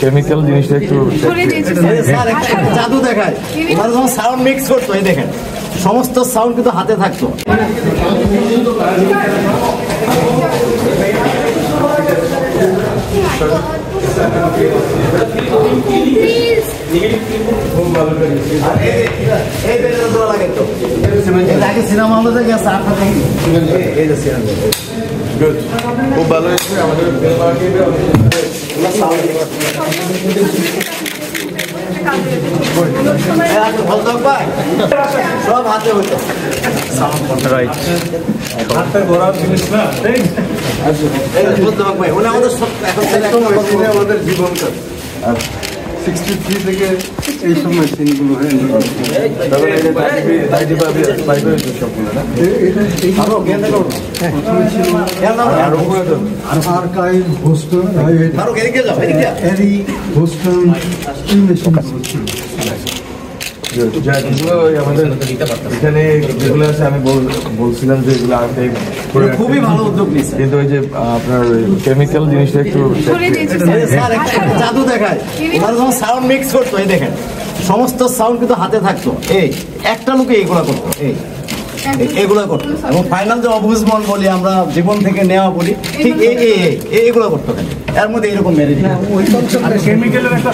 Chemical জিনিসটা একটু sir জাদু দেখায় ওরা যখন সাউন্ড মিক্স করতো এই দেখেন সমস্ত সাউন্ড কিন্তু হাতে থাকতো। সিনেমা হলে গেছে খুব ভালো হয়েছে আমাদের সব হাতে হইতো রাইট আমাদের জীবনটা 63 থেকে এই সময় সিনগুলো আর্কাইভ হোস্টেল হোস্টেল আমাদের এখানে যেগুলো আছে আমি বলছিলাম যে এগুলো আর্কাইভ খুবই ভালো উদ্যোগ নিচ্ছে, কিন্তু ওই যে আপনার কেমিক্যাল জিনিসটা একটু জাদু দেখায় ওরা যখন সাউন্ড মিক্স করতো এই দেখেন সমস্ত সাউন্ড কিন্তু হাতে থাকতো। এই একটা লোকে এইগুলা করতো, এগুলো করতো এবং ফাইনাল যে অবুজমন বলি আমরা জীবন থেকে নেওয়া বলি ঠিক এইগুলো করতো। এর মধ্যে এরকম মেরে কেমিক্যালের একটা